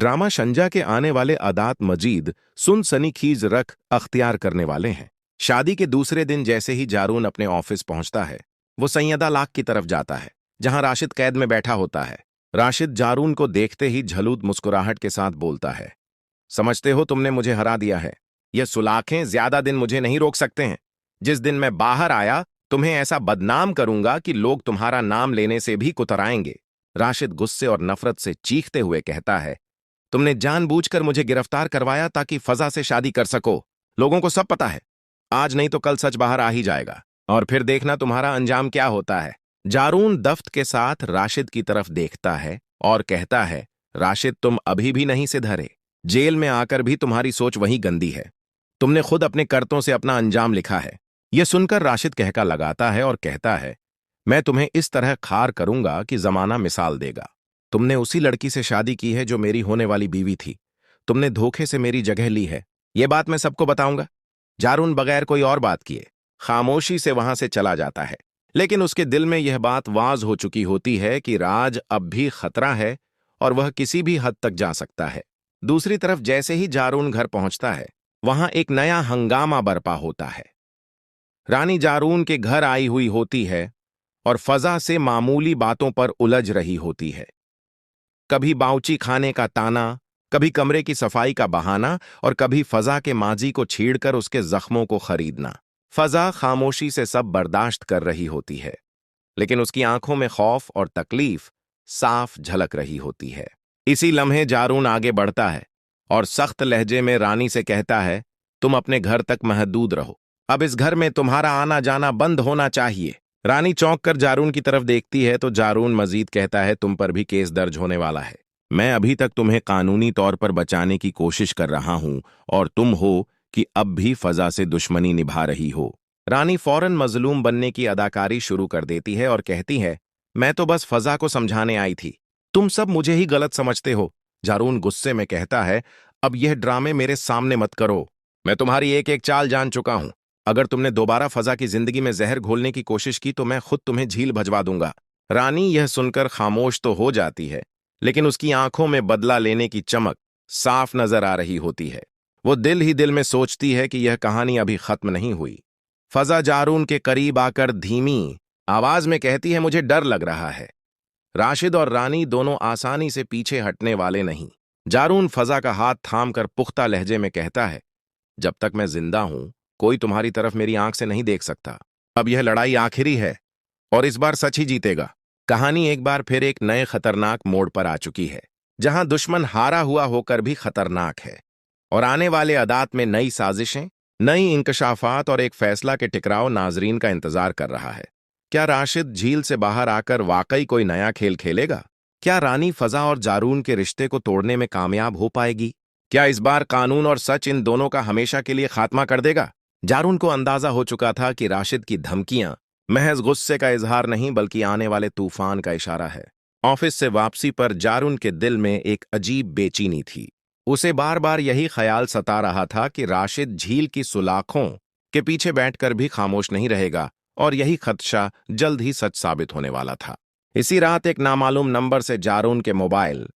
Drama शंजा के आने वाले अदात मजीद सुन सनीखीज रख अख्तियार करने वाले हैं। शादी के दूसरे दिन जैसे ही जारून अपने ऑफिस पहुंचता है, वो सैयदा लाख की तरफ जाता है, जहां राशिद कैद में बैठा होता है। राशिद जारून को देखते ही झलूद मुस्कुराहट के साथ बोलता है, समझते हो तुमने मुझे हरा दिया है। यह सुलाखें ज्यादा दिन मुझे नहीं रोक सकते हैं। जिस दिन मैं बाहर आया, तुम्हें ऐसा बदनाम करूंगा कि लोग तुम्हारा नाम लेने से भी कुतराएंगे। राशिद गुस्से और नफरत से चीखते हुए कहता है, तुमने जानबूझकर मुझे गिरफ्तार करवाया ताकि फजा से शादी कर सको। लोगों को सब पता है। आज नहीं तो कल सच बाहर आ ही जाएगा, और फिर देखना तुम्हारा अंजाम क्या होता है। जारून दफ्त के साथ राशिद की तरफ देखता है और कहता है, राशिद तुम अभी भी नहीं सिधरे। जेल में आकर भी तुम्हारी सोच वही गंदी है। तुमने खुद अपने करतों से अपना अंजाम लिखा है। यह सुनकर राशिद कहका लगाता है और कहता है, मैं तुम्हें इस तरह खार करूंगा कि जमाना मिसाल देगा। तुमने उसी लड़की से शादी की है जो मेरी होने वाली बीवी थी। तुमने धोखे से मेरी जगह ली है। यह बात मैं सबको बताऊंगा। जारून बगैर कोई और बात किए खामोशी से वहां से चला जाता है, लेकिन उसके दिल में यह बात वाज हो चुकी होती है कि राज अब भी खतरा है और वह किसी भी हद तक जा सकता है। दूसरी तरफ जैसे ही जारून घर पहुंचता है, वहां एक नया हंगामा बरपा होता है। रानी जारून के घर आई हुई होती है और फजा से मामूली बातों पर उलझ रही होती है। कभी बाउची खाने का ताना, कभी कमरे की सफाई का बहाना और कभी फजा के माजी को छीड़कर उसके जख्मों को खरीदना। फजा खामोशी से सब बर्दाश्त कर रही होती है, लेकिन उसकी आंखों में खौफ और तकलीफ साफ झलक रही होती है। इसी लम्हे जारून आगे बढ़ता है और सख्त लहजे में रानी से कहता है, तुम अपने घर तक महदूद रहो। अब इस घर में तुम्हारा आना जाना बंद होना चाहिए। रानी चौंक कर जारून की तरफ देखती है तो जारून मजीद कहता है, तुम पर भी केस दर्ज होने वाला है। मैं अभी तक तुम्हें कानूनी तौर पर बचाने की कोशिश कर रहा हूं और तुम हो कि अब भी फजा से दुश्मनी निभा रही हो। रानी फौरन मजलूम बनने की अदाकारी शुरू कर देती है और कहती है, मैं तो बस फजा को समझाने आई थी। तुम सब मुझे ही गलत समझते हो। जारून गुस्से में कहता है, अब यह ड्रामे मेरे सामने मत करो। मैं तुम्हारी एक एक चाल जान चुका हूं। अगर तुमने दोबारा फजा की जिंदगी में जहर घोलने की कोशिश की तो मैं खुद तुम्हें झील भजवा दूंगा। रानी यह सुनकर खामोश तो हो जाती है, लेकिन उसकी आंखों में बदला लेने की चमक साफ नजर आ रही होती है। वो दिल ही दिल में सोचती है कि यह कहानी अभी खत्म नहीं हुई। फजा जारून के करीब आकर धीमी आवाज में कहती है, मुझे डर लग रहा है। राशिद और रानी दोनों आसानी से पीछे हटने वाले नहीं। जारून फजा का हाथ थामकर पुख्ता लहजे में कहता है, जब तक मैं जिंदा हूं कोई तुम्हारी तरफ मेरी आंख से नहीं देख सकता। अब यह लड़ाई आखिरी है और इस बार सच ही जीतेगा। कहानी एक बार फिर एक नए खतरनाक मोड़ पर आ चुकी है, जहां दुश्मन हारा हुआ होकर भी खतरनाक है और आने वाले अदात में नई साजिशें, नई इंकशाफात और एक फैसला के टकराव नाजरीन का इंतजार कर रहा है। क्या राशिद झील से बाहर आकर वाकई कोई नया खेल खेलेगा? क्या रानी फजा और जारून के रिश्ते को तोड़ने में कामयाब हो पाएगी? क्या इस बार कानून और सच इन दोनों का हमेशा के लिए खात्मा कर देगा? जारून को अंदाजा हो चुका था कि राशिद की धमकियां महज गुस्से का इजहार नहीं बल्कि आने वाले तूफान का इशारा है। ऑफिस से वापसी पर जारून के दिल में एक अजीब बेचैनी थी। उसे बार बार यही ख्याल सता रहा था कि राशिद झील की सुलाखों के पीछे बैठकर भी खामोश नहीं रहेगा और यही खदशा जल्द ही सच साबित होने वाला था। इसी रात एक नामालूम नंबर से जारून के मोबाइल